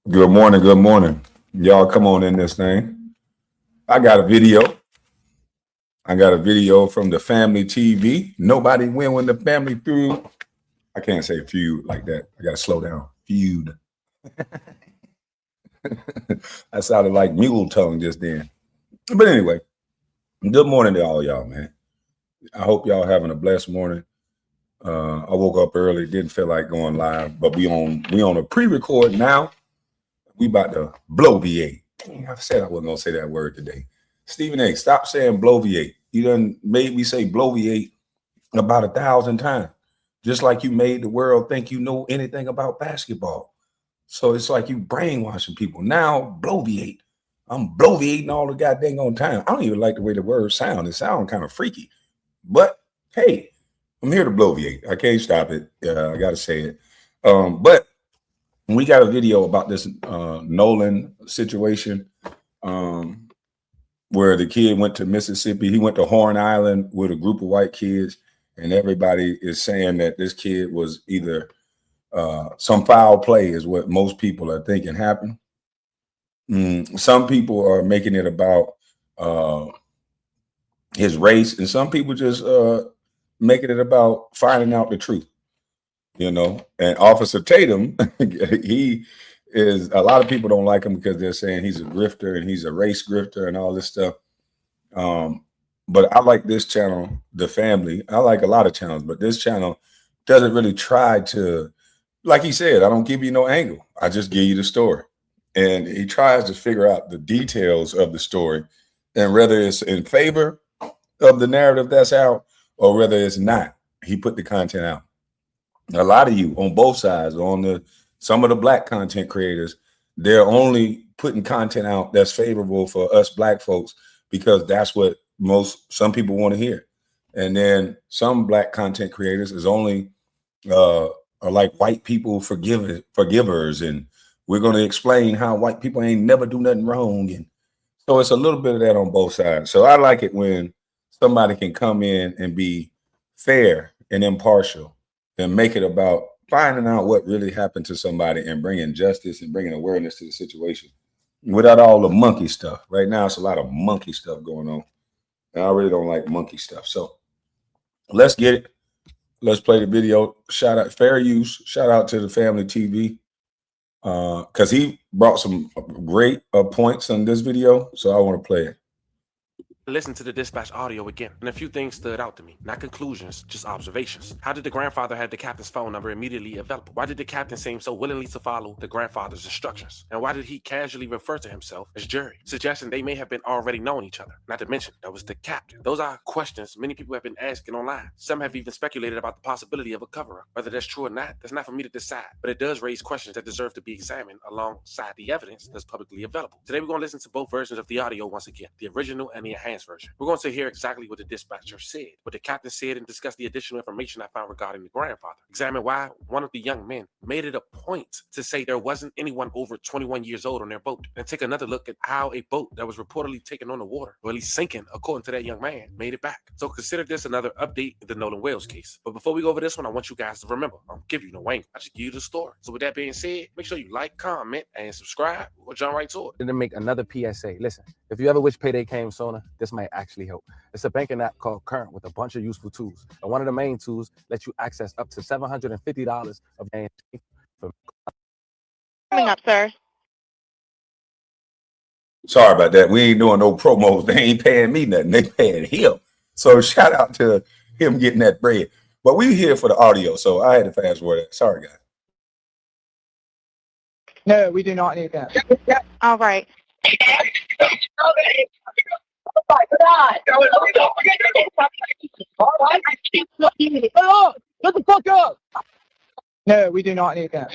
Good morning. Good morning. Y'all come on in this thing. I got a video. I got a video from the family TV. Nobody win when the family feud. I can't say feud like that. I got to slow down. Feud. I sounded like mule tongue just then. But anyway, good morning to all y'all, man. I hope y'all having a blessed morning. I woke up early, didn't feel like going live, but we on a pre-record now. We about to bloviate. I said I wasn't gonna say that word today. Stephen A, stop saying bloviate. You done made me say bloviate about 1,000 times. Just like you made the world think you know anything about basketball. So it's like you brainwashing people. Now bloviate. I'm bloviating all the goddamn on time. I don't even like the way the word sound. It sounds kind of freaky. But hey, I'm here to bloviate. I can't stop it. I gotta say it. But we got a video about this Nolan situation where the kid went to Mississippi. He went to Horn Island with a group of white kids, and everybody is saying that this kid was either some foul play is what most people are thinking happened. Some people are making it about his race, and some people just making it about finding out the truth. You know, and Officer Tatum, he is, a lot of people don't like him because they're saying he's a grifter and he's a race grifter and all this stuff. But I like this channel, The Family. I like a lot of channels, but this channel doesn't really try to, like he said, I don't give you no angle. I just give you the story. And he tries to figure out the details of the story and whether it's in favor of the narrative that's out or whether it's not. He put the content out. A lot of you on both sides, some of the black content creators, they're only putting content out that's favorable for us black folks because that's what some people want to hear. And then some black content creators is only are like white people forgivers, and we're going to explain how white people ain't never do nothing wrong. And so it's a little bit of that on both sides. So I like it when somebody can come in and be fair and impartial and make it about finding out what really happened to somebody and bringing justice and bringing awareness to the situation without all the monkey stuff. Right now, it's a lot of monkey stuff going on. And I really don't like monkey stuff. So let's get it. Let's play the video. Shout out, fair use. Shout out to the family TV because he brought some great points on this video. So I want to play it. Listen to the dispatch audio again, and a few things stood out to me. Not conclusions, just observations. How did the grandfather have the captain's phone number immediately available? Why did the captain seem so willingly to follow the grandfather's instructions? And why did he casually refer to himself as Jerry, suggesting they may have been already known each other? Not to mention, that was the captain. Those are questions many people have been asking online. Some have even speculated about the possibility of a cover-up. Whether that's true or not, that's not for me to decide, but it does raise questions that deserve to be examined alongside the evidence that's publicly available. Today, we're going to listen to both versions of the audio once again, the original and the enhanced version. We're going to hear exactly what the dispatcher said, what the captain said, and discuss the additional information I found regarding the grandfather. Examine why one of the young men made it a point to say there wasn't anyone over 21 years old on their boat, and take another look at how a boat that was reportedly taken on the water, or at least sinking, according to that young man, made it back. So consider this another update in the Nolan Wells case. But before we go over this one, I want you guys to remember, I don't give you no angle. I just give you the story. So with that being said, make sure you like, comment, and subscribe. We'll jump right to it. And then make another PSA. Listen, if you ever wish payday came sooner, this might actually help. It's a banking app called Current with a bunch of useful tools. And one of the main tools lets you access up to $750 of gains. Coming up, sir. Sorry about that. We ain't doing no promos. They ain't paying me nothing. They paying him. So shout out to him getting that bread. But we here for the audio, so I had to fast forward that. Sorry, guys. No, we do not need that. All right. Oh, shut the fuck up! No, we do not need that.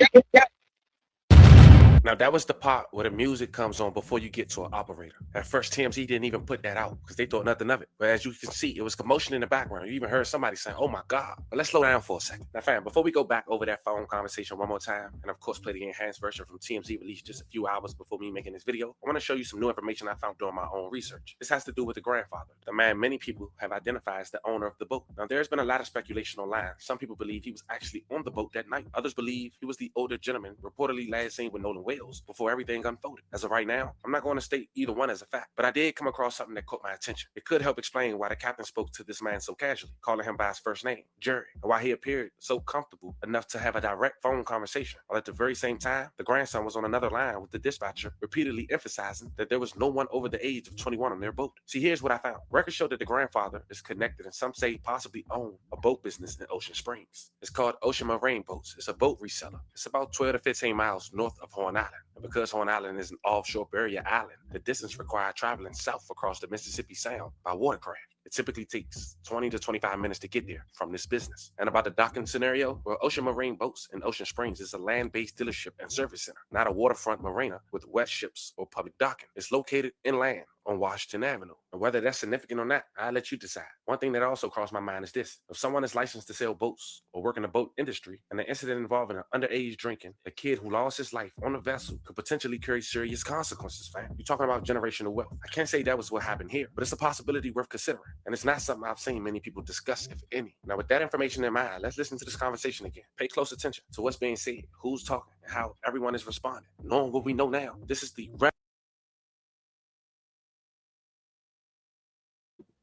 Now, that was the part where the music comes on before you get to an operator. At first, TMZ didn't even put that out because they thought nothing of it. But as you can see, it was commotion in the background. You even heard somebody saying, oh my God. But let's slow down for a second. Now, fam, before we go back over that phone conversation one more time, and of course, play the enhanced version from TMZ released just a few hours before me making this video, I want to show you some new information I found during my own research. This has to do with the grandfather, the man many people have identified as the owner of the boat. Now, there's been a lot of speculation online. Some people believe he was actually on the boat that night. Others believe he was the older gentleman reportedly last seen with Nolan Wells derails before everything unfolded. As of right now, I'm not going to state either one as a fact, but I did come across something that caught my attention. It could help explain why the captain spoke to this man so casually, calling him by his first name, Jerry, and why he appeared so comfortable enough to have a direct phone conversation, while at the very same time, the grandson was on another line with the dispatcher, repeatedly emphasizing that there was no one over the age of 21 on their boat. See, here's what I found. Records show that the grandfather is connected and some say possibly own a boat business in Ocean Springs. It's called Ocean Marine Boats. It's a boat reseller. It's about 12 to 15 miles north of Horn Island. And because Horn Island is an offshore barrier island, the distance required traveling south across the Mississippi Sound by watercraft. It typically takes 20 to 25 minutes to get there from this business. And about the docking scenario, well, Ocean Marine Boats in Ocean Springs is a land-based dealership and service center, not a waterfront marina with wet ships or public docking. It's located inland on Washington Avenue. And whether that's significant or not, I'll let you decide. One thing that also crossed my mind is this. If someone is licensed to sell boats or work in the boat industry, and the incident involving an underage drinking, a kid who lost his life on a vessel could potentially carry serious consequences, fam. You're talking about generational wealth. I can't say that was what happened here, but it's a possibility worth considering. And it's not something I've seen many people discuss, if any. Now, with that information in mind, let's listen to this conversation again. Pay close attention to what's being said, who's talking, and how everyone is responding. Knowing what we know now, this is the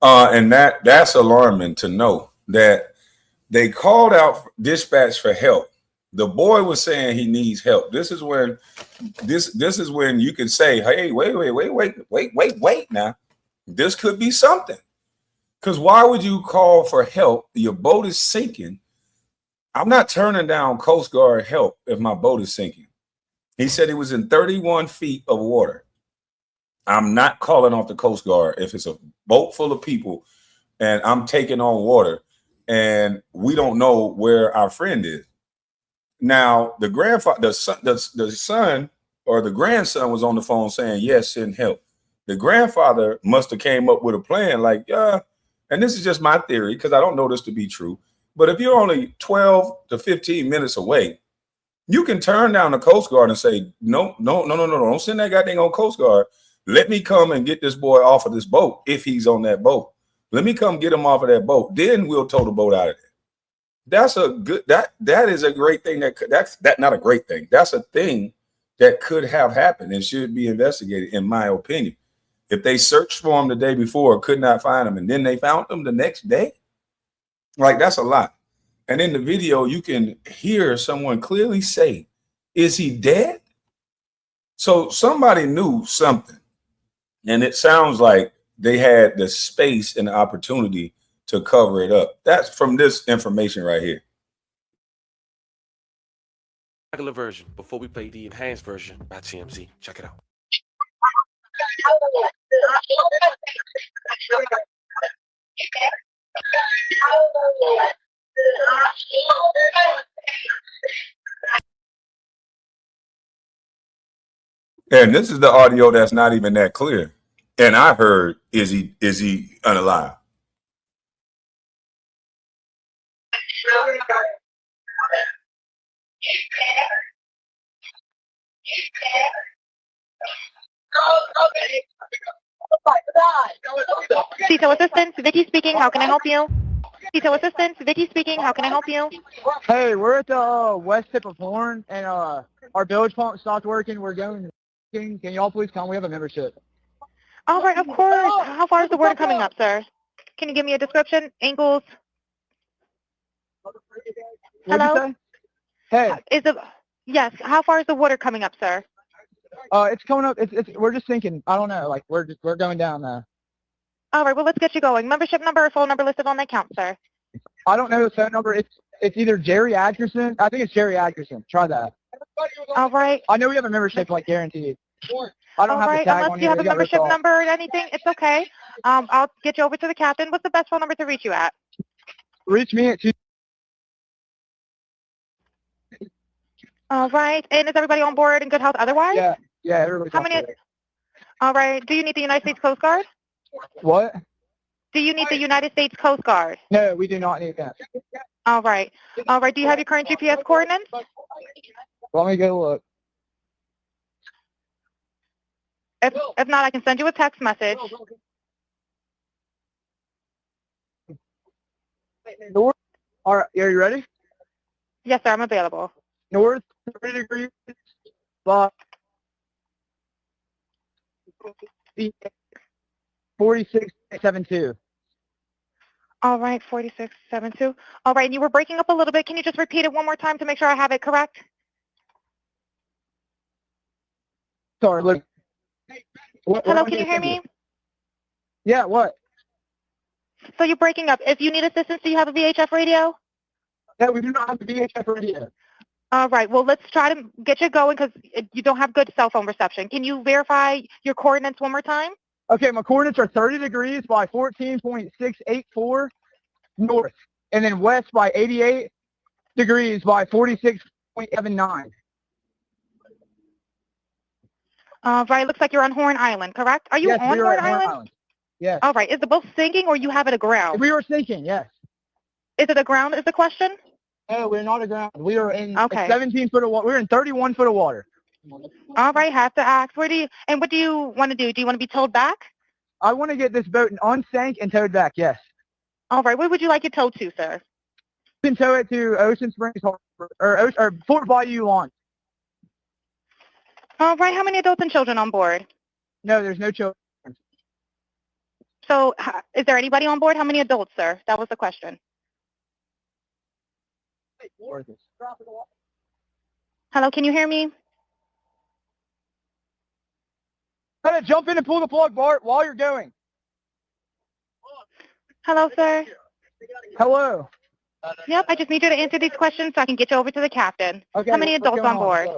And that's alarming to know that they called out dispatch for help. The boy was saying he needs help. This is when you can say, hey, wait now. This could be something. Because why would you call for help? Your boat is sinking. I'm not turning down Coast Guard help if my boat is sinking. He said he was in 31 feet of water. I'm not calling off the Coast Guard if it's a boat full of people and I'm taking on water and we don't know where our friend is. Now, the grandfather, the son or the grandson was on the phone saying, yes, send help. The grandfather must have came up with a plan like, yeah, and this is just my theory because I don't know this to be true. But if you're only 12 to 15 minutes away, you can turn down the Coast Guard and say, no, don't send that goddamn on Coast Guard. Let me come and get this boy off of this boat if he's on that boat. Let me come get him off of that boat. Then we'll tow the boat out of there. That's a good, that is a great thing. That's not a great thing. That's a thing that could have happened and should be investigated, in my opinion. If they searched for him the day before, could not find him, and then they found him the next day, like that's a lot. And in the video, you can hear someone clearly say, is he dead? So somebody knew something. And it sounds like they had the space and the opportunity to cover it up. That's from this information right here. regular version before we play the enhanced version by TMZ. Check it out. And this is the audio that's not even that clear. And I heard, is he unalive? CISO assistance, Vicky speaking. How can I help you? CISO assistance, Vicky speaking. How can I help you? Hey, we're at the west tip of Horn, and our bilge pump stopped working. We're going. Can y'all please come? We have a membership. All right, of course. How far is the water coming up, sir? Can you give me a description? Ankles? Hello? Hey. Yes. How far is the water coming up, sir? It's coming up. We're just thinking. I don't know. Like we're going down there. All right. Well, let's get you going. Membership number or phone number listed on the account, sir. I don't know the phone number. It's either 𝐁𝐫𝐲𝐵𝐚. I think it's 𝐁𝐫𝐲𝐵𝐚. Try that. All right. I know we have a membership, like guaranteed. I don't All have right. the tag Unless on you here. have a They got ripped membership off. number or anything, it's okay. I'll get you over to the captain. What's the best phone number to reach you at? Reach me at 2. All right. And is everybody on board in good health otherwise? Yeah, everybody's How on many? board. All right. Do you need the United States Coast Guard? What? Do you need the United States Coast Guard? No, we do not need that. All right. All right. Do you have your current GPS coordinates? Let me go look. If not, I can send you a text message. North. All right, are you ready? Yes, sir. I'm available. North 3 degrees. But 4672. All right, 4672. All right, and you were breaking up a little bit. Can you just repeat it one more time to make sure I have it correct? Sorry, look. Hello, can you hear me? Yeah, what? So you're breaking up. If you need assistance, do you have a VHF radio? No, we do not have the VHF radio. All right, well, let's try to get you going because you don't have good cell phone reception. Can you verify your coordinates one more time? Okay, my coordinates are 30 degrees by 14.684 north, and then west by 88 degrees by 46.79. Right, looks like you're on Horn Island, correct? Are you Yes, on we are Horn at Horn Island? Island. Yes. All right, is the boat sinking or you have it aground? We were sinking, yes. Is it aground is the question? No, we're not aground. We are in Okay. 17 foot of water. We're in 31 foot of water. All right, have to ask. What do you want to do? Do you want to be towed back? I want to get this boat unsank and towed back, yes. All right, where would you like it towed to, sir? You can tow it to Ocean Springs Harbor, or Fort Bayou Launch. All right, how many adults and children on board? No, there's no children. So is there anybody on board? How many adults, sir? That was the question. Hello, can you hear me? Gotta jump in and pull the plug, Bart, while you're going. Hello, sir. Hello. Yep, I just need you to answer these questions so I can get you over to the captain. Okay. How many what's adults going on board?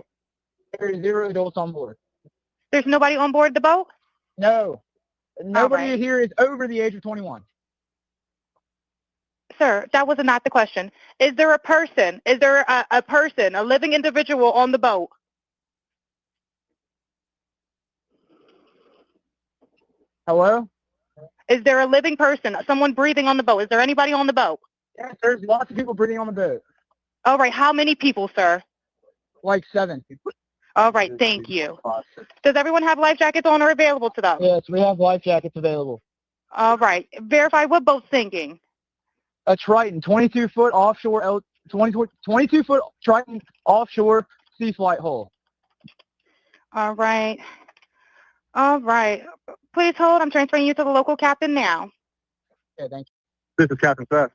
There's 0 adults on board. There's nobody on board the boat? No. Nobody right. here is over the age of 21. Sir, that was not the question. Is there a person? Is there a person, a living individual on the boat? Hello? Is there a living person, someone breathing on the boat? Is there anybody on the boat? Yes, there's lots of people breathing on the boat. All right, how many people, sir? Like 7. All right, thank you. Does everyone have life jackets on or available to them? Yes, we have life jackets available. All right, verify what boat's sinking. A Triton, 22-foot offshore, 22-foot Triton offshore sea flight hull. All right. All right. Please hold. I'm transferring you to the local captain now. Okay, thank you. This is Captain Seth.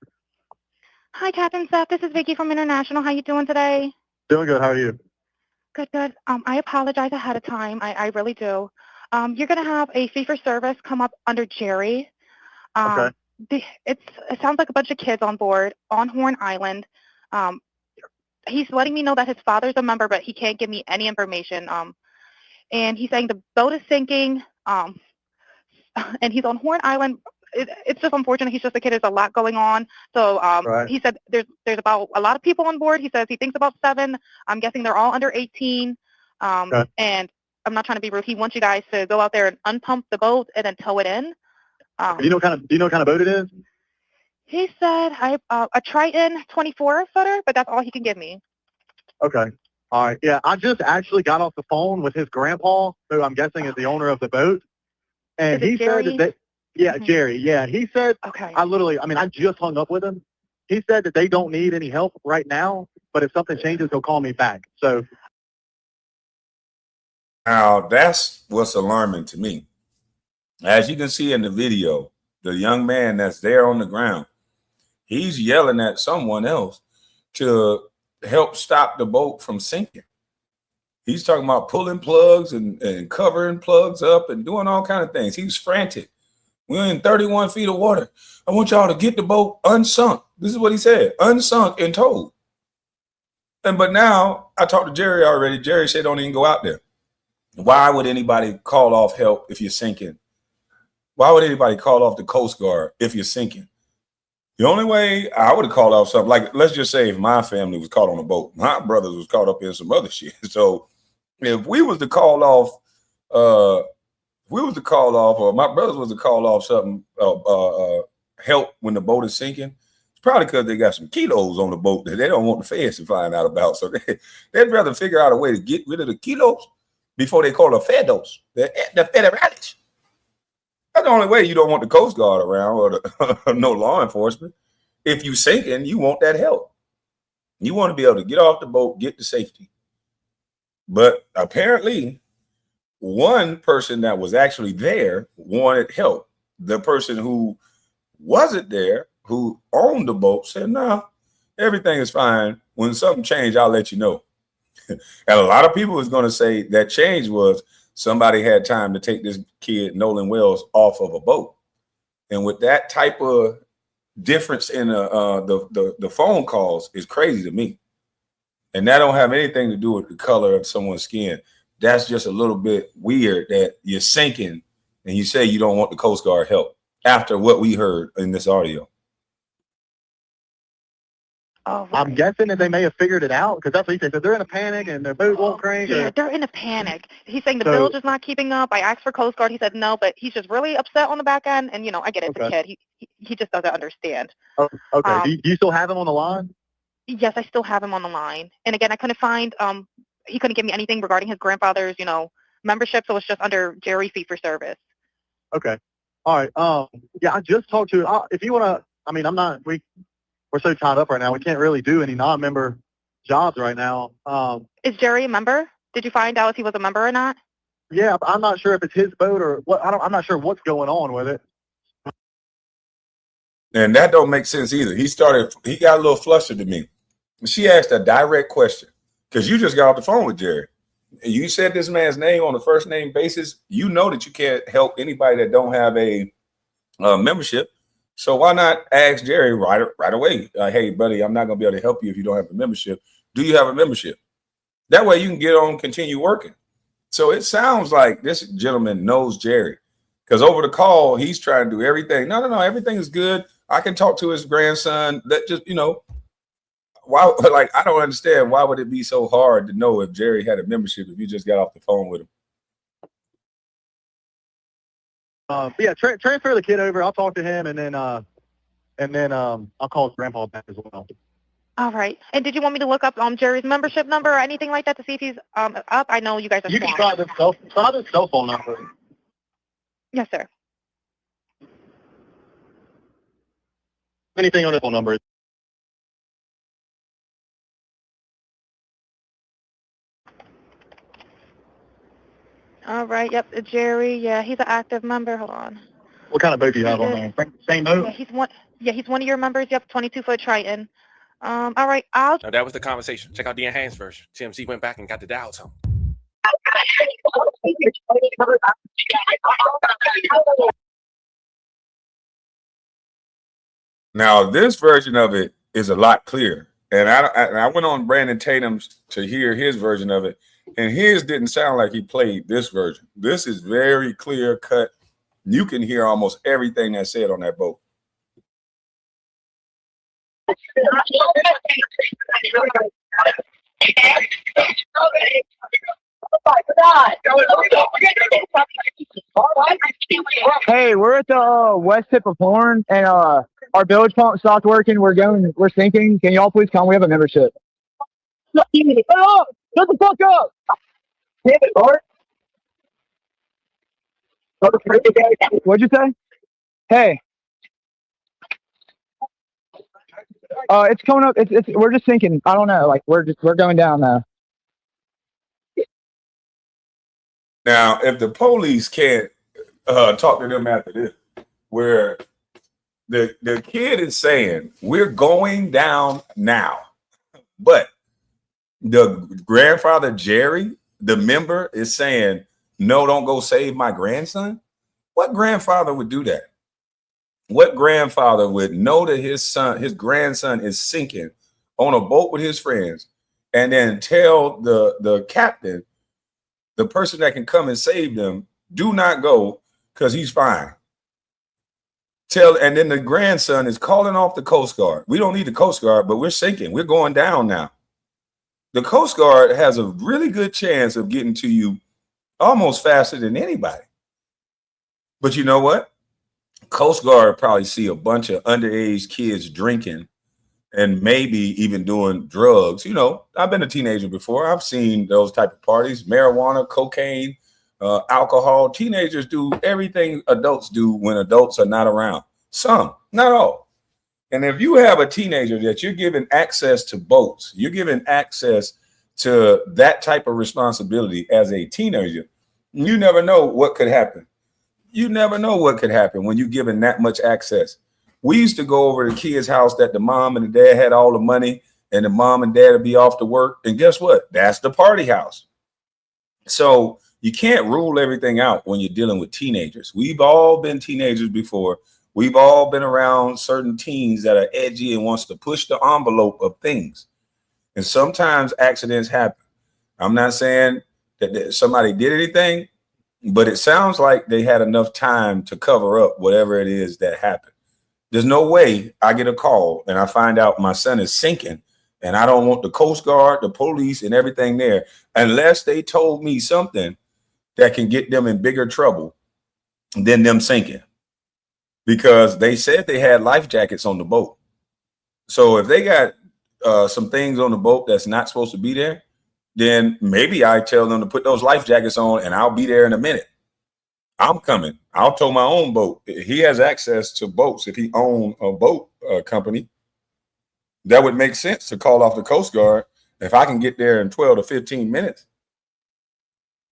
Hi, Captain Seth. This is Vicky from International. How you doing today? Doing good. How are you? Good, good. I apologize ahead of time. I really do. You're going to have a fee for service come up under Jerry. Okay. It sounds like a bunch of kids on board on Horn Island. He's letting me know that his father's a member, but he can't give me any information. And he's saying the boat is sinking, and he's on Horn Island. It's just unfortunate. He's just a kid. There's a lot going on. So Right. he said there's about a lot of people on board. He says he thinks about 7. I'm guessing they're all under 18. Okay. And I'm not trying to be rude. He wants you guys to go out there and unpump the boat and then tow it in. Do you know what kind of boat it is? He said a Triton 24-footer, but that's all he can give me. Okay. All right. Yeah, I just actually got off the phone with his grandpa, who I'm guessing is the owner of the boat, and Is it he said Jerry? that Mhm. Jerry. Yeah, he said Okay. I just hung up with him. He said that they don't need any help right now, but if something changes, he'll call me back. So Now, that's what's alarming to me. As you can see in the video, the young man that's there on the ground, he's yelling at someone else to help stop the boat from sinking. He's talking about pulling plugs and covering plugs up and doing all kinds of things. He's frantic. We're in 31 feet of water. I want y'all to get the boat unsunk. This is what he said, unsunk and towed. But now I talked to Jerry already. Jerry said don't even go out there. Why would anybody call off help if you're sinking? Why would anybody call off the Coast Guard if you're sinking? The only way I would have called off something, like let's just say if my family was caught on a boat, my brothers was caught up in some other shit. So if we was to call off, or my brothers was to call off something, help when the boat is sinking, it's probably because they got some kilos on the boat that they don't want the feds to find out about. So they'd rather figure out a way to get rid of the kilos before they call the fedos, the federales. That's the only way you don't want the Coast Guard around or no law enforcement. If you sinking, you want that help. You want to be able to get off the boat, get to safety. But apparently, one person that was actually there wanted help. The person who wasn't there, who owned the boat, said, no, everything is fine. When something changed, I'll let you know. And a lot of people was going to say that change was somebody had time to take this kid, Nolan Wells, off of a boat. And with that type of difference in the phone calls is crazy to me. And that don't have anything to do with the color of someone's skin. That's just a little bit weird that you're sinking and you say you don't want the Coast Guard help after what we heard in this audio. Oh, right. I'm guessing that they may have figured it out because that's what he said. They're in a panic and their boat won't crank. Yeah, they're in a panic. He's saying the bilge is not keeping up. I asked for Coast Guard. He said no, but he's just really upset on the back end. And, you know, I get it. It's a kid. He just doesn't understand. Oh, okay. Do you still have him on the line? Yes, I still have him on the line. And again, I couldn't find, he couldn't give me anything regarding his grandfather's, you know, membership. So it's just under Jerry fee for service. Okay. All right. Yeah, I just talked to, if you want to, I mean, we're so tied up right now. We can't really do any non-member jobs right now. Is Jerry a member? Did you find out if he was a member or not? Yeah, I'm not sure if it's his boat or what. I'm not sure what's going on with it. And that don't make sense either. He got a little flustered to me. She asked a direct question because you just got off the phone with Jerry. And you said this man's name on a first name basis. You know that you can't help anybody that don't have a membership. So why not ask Jerry right away? Hey, buddy, I'm not going to be able to help you if you don't have a membership. Do you have a membership? That way you can get on, continue working. So it sounds like this gentleman knows Jerry because over the call, he's trying to do everything. No, everything is good. I can talk to his grandson. That just, you know, why? Like, I don't understand. Why would it be so hard to know if Jerry had a membership if you just got off the phone with him? Yeah, transfer the kid over. I'll talk to him, and then I'll call his grandpa back as well. All right. And did you want me to look up Jerry's membership number or anything like that to see if he's up? I know you guys are. You can try the cell phone number. Yes, sir. Anything on the phone number? All right. Yep. Jerry. Yeah, he's an active member. Hold on. What kind of boat do you have on there? Same boat? Yeah, he's one of your members. Yep, 22-foot Triton. All right. Now that was the conversation. Check out the enhanced version. TMZ went back and got the dial tone. Now this version of it is a lot clearer. And I went on Brandon Tatum's to hear his version of it, and his didn't sound like he played this version. This is very clear cut. You can hear almost everything that's said on that boat. Hey, we're at the west tip of Horn, and our bilge pump stopped working. We're sinking. Can y'all please come? We have a membership. Shut the fuck up! Damn it, Bart. What'd you say? Hey. It's coming up. We're just sinking. I don't know. Like we're going down now. Now, if the police can't talk to them after this, where the kid is saying we're going down now, but the grandfather Jerry, the member, is saying no, don't go save my grandson. What grandfather would do that? What grandfather would know that his grandson is sinking on a boat with his friends, and then tell the captain, the person that can come and save them, do not go because he's fine. And then the grandson is calling off the Coast Guard. We don't need the Coast Guard, but we're sinking. We're going down now. The Coast Guard has a really good chance of getting to you almost faster than anybody. But you know what? Coast Guard probably see a bunch of underage kids drinking and maybe even doing drugs. You know, I've been a teenager before. I've seen those type of parties, marijuana, cocaine, alcohol. Teenagers do everything adults do when adults are not around. Some, not all. And if you have a teenager that you're giving access to boats, you're giving access to that type of responsibility as a teenager, You never know what could happen. You never know what could happen when you're given that much access. We used to go over to kids' house that the mom and the dad had all the money, and the mom and dad would be off to work. And guess what? That's the party house. So you can't rule everything out when you're dealing with teenagers. We've all been teenagers before. We've all been around certain teens that are edgy and wants to push the envelope of things. And sometimes accidents happen. I'm not saying that somebody did anything, but it sounds like they had enough time to cover up whatever it is that happened. There's no way I get a call and I find out my son is sinking, and I don't want the Coast Guard, the police, and everything there unless they told me something that can get them in bigger trouble than them sinking, because they said they had life jackets on the boat. So if they got some things on the boat that's not supposed to be there, then maybe I tell them to put those life jackets on and I'll be there in a minute. I'm coming. I'll tow my own boat. He has access to boats. If he owned a boat company, that would make sense to call off the Coast Guard if I can get there in 12 to 15 minutes.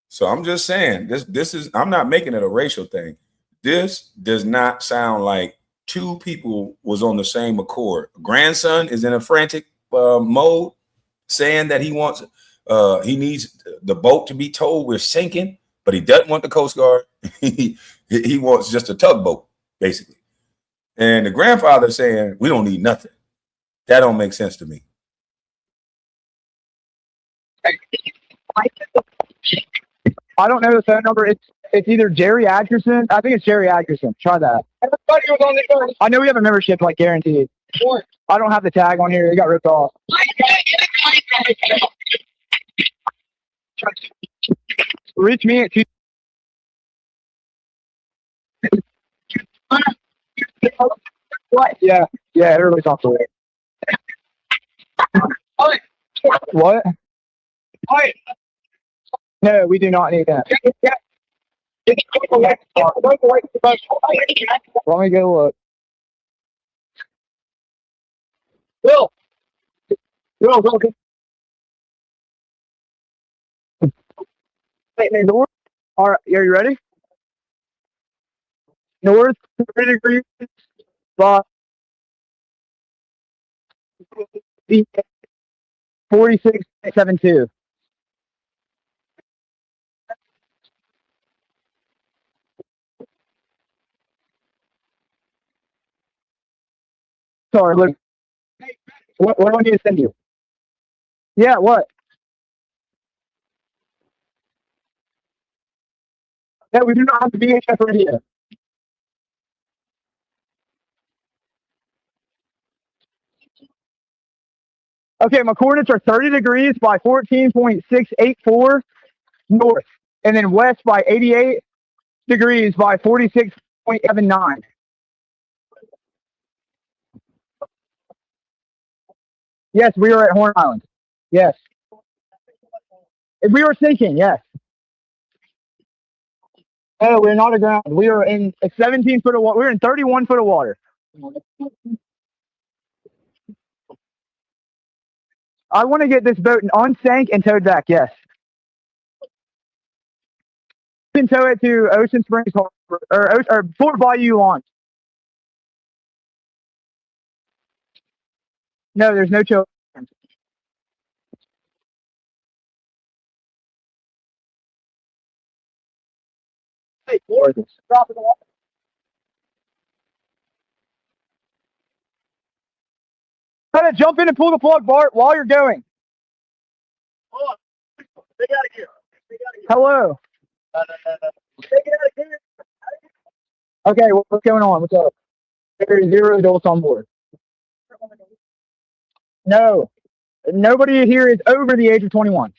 So I'm just saying, this is, I'm not making it a racial thing. This does not sound like two people was on the same accord. Grandson is in a frantic mode, saying that he wants, he needs the boat to be towed. We're sinking, but he doesn't want the Coast Guard. he wants just a tugboat, basically. And the grandfather saying, we don't need nothing. That don't make sense to me. I don't know the phone number. It's either 𝐁𝐫𝐴𝐧𝐭. I think it's 𝐁𝐫𝐴𝐧𝐭. Try that. Everybody was on the. I know we have a membership, like guaranteed. Sure. I don't have the tag on here. It got ripped off. Reach me at 2. What? Yeah, everybody's off the way. What? No, we do not need that. Let me go look. Will. Hey, north. All right, are you ready? North 30 degrees. 46.72. Sorry, look. What do I need to send you? Yeah, what? Yeah, we do not have the VHF radio. Okay, my coordinates are 30 degrees by 14.684 north, and then west by 88 degrees by 46.79. Yes, we are at Horn Island. Yes. We are sinking, yes. Oh, we're not aground. We are in 17 foot of water. We're in 31 foot of water. I want to get this boat unsank and towed back, yes. You can tow it to Ocean Springs Harbor, or Fort Bayou launch. No, there's no tow. Hey, drop in the water. Try to jump in and pull the plug, Bart, while you're going. Hold on. Take it out of here. Hello. Take it out of here. Okay, what's going on? What's up? There are 0 adults on board. No. Nobody here is over the age of 21.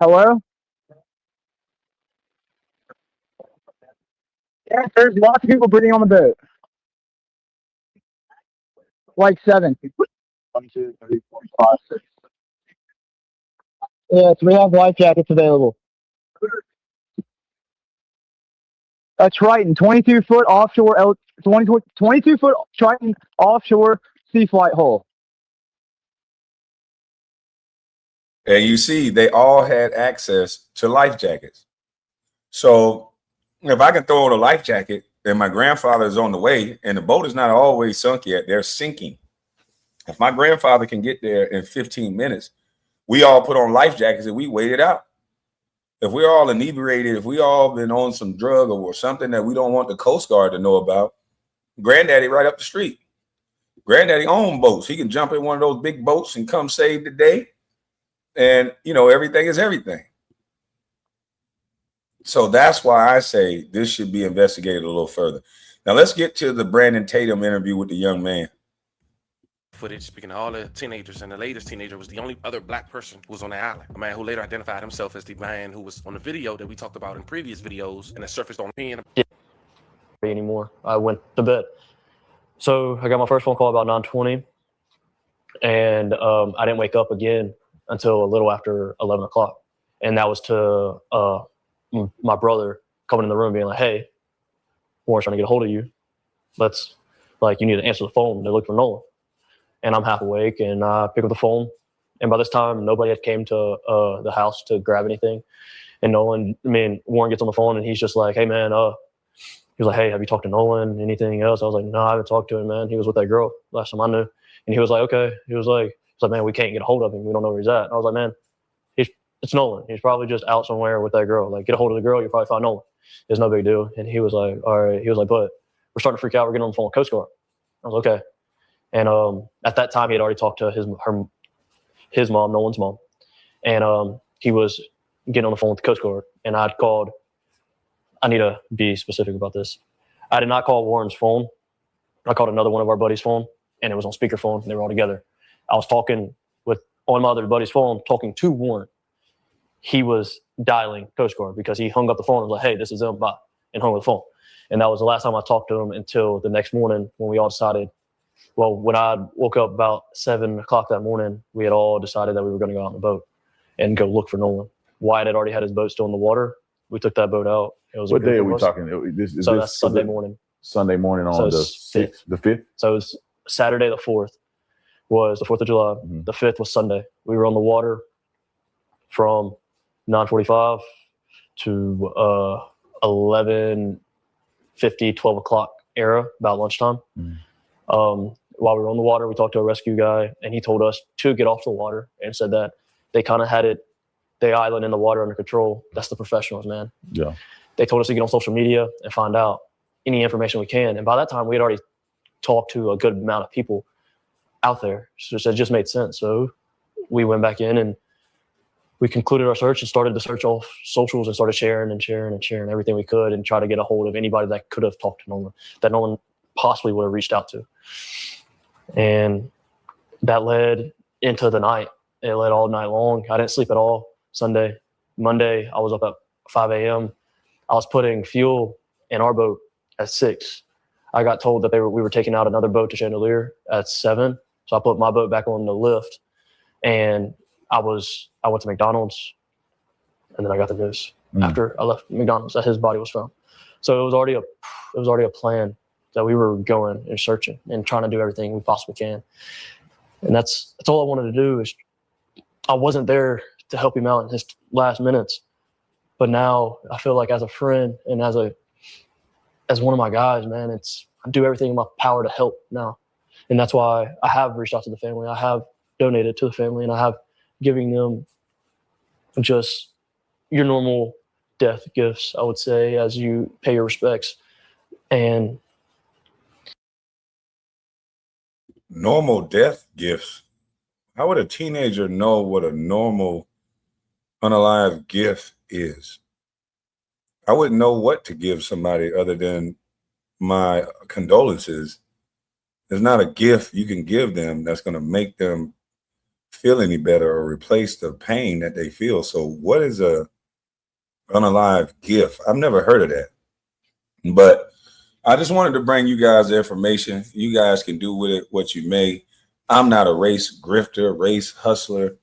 Hello? Yeah, there's lots of people breathing on the boat. Like 7. 1, 2, 3, 4, 5, 6. Yes, we have life jackets available. a Triton, 22-foot offshore, 22-foot Triton offshore sea flight hull. And you see, they all had access to life jackets. So if I can throw out a life jacket and my grandfather is on the way and the boat is not always sunk yet, they're sinking. If my grandfather can get there in 15 minutes, we all put on life jackets and we wait it out. If we're all inebriated, if we all been on some drug or something that we don't want the Coast Guard to know about, Granddaddy right up the street. Granddaddy own boats. He can jump in one of those big boats and come save the day. And, you know, everything is everything. So that's why I say this should be investigated a little further. Now, let's get to the Brandon Tatum interview with the young man. Footage speaking to all the teenagers, and the latest teenager was the only other black person who was on the island. A man who later identified himself as the man who was on the video that we talked about in previous videos and that surfaced on me. Anymore. I went to bed. So I got my first phone call about 9:20, and I didn't wake up again until a little after 11 o'clock. And that was to my brother coming in the room being like, hey, Warren's trying to get a hold of you. You need to answer the phone. They're looking for Nolan. And I'm half awake, and I pick up the phone. And by this time, nobody had came to the house to grab anything. And Warren gets on the phone, and he's just like, hey, man, he was like, hey, have you talked to Nolan? Anything else? I was like, no, I haven't talked to him, man. He was with that girl last time I knew. And he was like, okay. He was like, man, we can't get a hold of him. We don't know where he's at. And I was like, man, it's Nolan. He's probably just out somewhere with that girl. Like, get a hold of the girl. You'll probably find Nolan. It's no big deal. And he was like, all right. He was like, but we're starting to freak out. We're getting on the phone with Coast Guard. I was like, okay. And at that time, he had already talked to his mom, Nolan's mom. And he was getting on the phone with the Coast Guard. And I'd called. I need to be specific about this. I did not call Warren's phone. I called another one of our buddies' phone, and it was on speakerphone. And they were all together. I was talking on my other buddy's phone, talking to Warren. He was dialing Coast Guard because he hung up the phone and was like, hey, this is him, bye, and hung up the phone. And that was the last time I talked to him until the next morning when we all decided, well, when I woke up about 7 o'clock that morning, we had all decided that we were going to go out on the boat and go look for Nolan. Wyatt had already had his boat still in the water. We took that boat out. It was what day are we talking? That's Sunday morning. Sunday morning on the 6th, the 5th? So it was Saturday the 4th was the 4th of July. Mm-hmm. The 5th was Sunday. We were on the water from 9:45 to 11:50, 12 o'clock era, about lunchtime. Mm-hmm. While we were on the water, we talked to a rescue guy, and he told us to get off the water and said that they kind of had the island and the water under control. That's the professionals, man. Yeah. They told us to get on social media and find out any information we can. And by that time, we had already talked to a good amount of people out there. So it just made sense. So we went back in and we concluded our search and started to search off socials and started sharing everything we could and try to get a hold of anybody that could have talked to Nolan, that Nolan possibly would have reached out to. And that led into the night. It led all night long. I didn't sleep at all Sunday. Monday, I was up at 5 a.m. I was putting fuel in our boat at 6. I got told that we were taking out another boat to Chandelier at 7. So I put my boat back on the lift, and I went to McDonald's, and then I got the news after I left McDonald's that his body was found. So it was already a plan that we were going and searching and trying to do everything we possibly can. And that's all I wanted to do. Is I wasn't there to help him out in his last minutes, but now I feel like as a friend and as one of my guys, man, I do everything in my power to help now. And that's why I have reached out to the family. I have donated to the family, and I have giving them just your normal death gifts, I would say, as you pay your respects. And normal death gifts. How would a teenager know what a normal unalive gift is? I wouldn't know what to give somebody other than my condolences. There's not a gift you can give them that's going to make them feel any better or replace the pain that they feel. So what is a unalive gift? I've never heard of that. But I just wanted to bring you guys the information. You guys can do with it what you may. I'm not a race grifter, race hustler.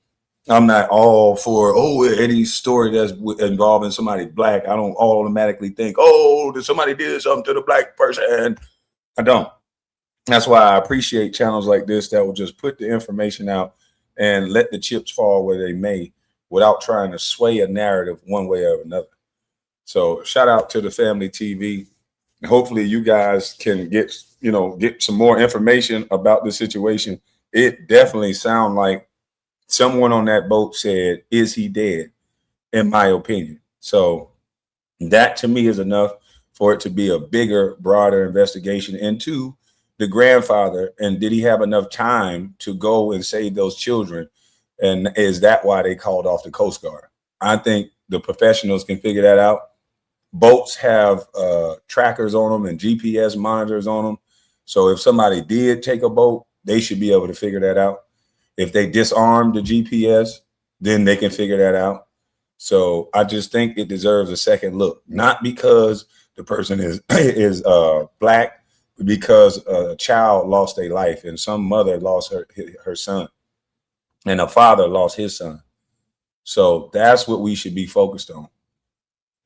I'm not all for, any story that's involving somebody black. I don't automatically think, that somebody did something to the black person. I don't. That's why I appreciate channels like this that will just put the information out and let the chips fall where they may without trying to sway a narrative one way or another. So shout out to the family TV. Hopefully you guys can get some more information about the situation. It definitely sounds like someone on that boat said, "Is he dead?" in my opinion. So that to me is enough for it to be a bigger, broader investigation into the grandfather. And did he have enough time to go and save those children? And is that why they called off the Coast Guard? I think the professionals can figure that out. Boats have trackers on them and GPS monitors on them. So if somebody did take a boat, they should be able to figure that out. If they disarm the GPS, then they can figure that out. So I just think it deserves a second look, not because the person is black, but because a child lost their life and some mother lost her son and a father lost his son. So that's what we should be focused on.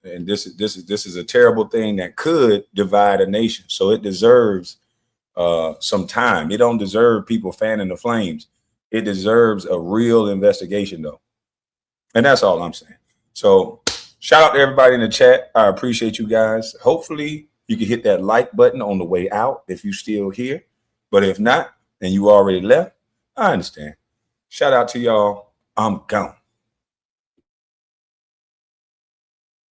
And this is a terrible thing that could divide a nation. So it deserves some time. It don't deserve people fanning the flames. It deserves a real investigation, though. And that's all I'm saying. So shout out to everybody in the chat. I appreciate you guys. Hopefully you can hit that like button on the way out if you're still here. But if not, and you already left, I understand. Shout out to y'all. I'm gone.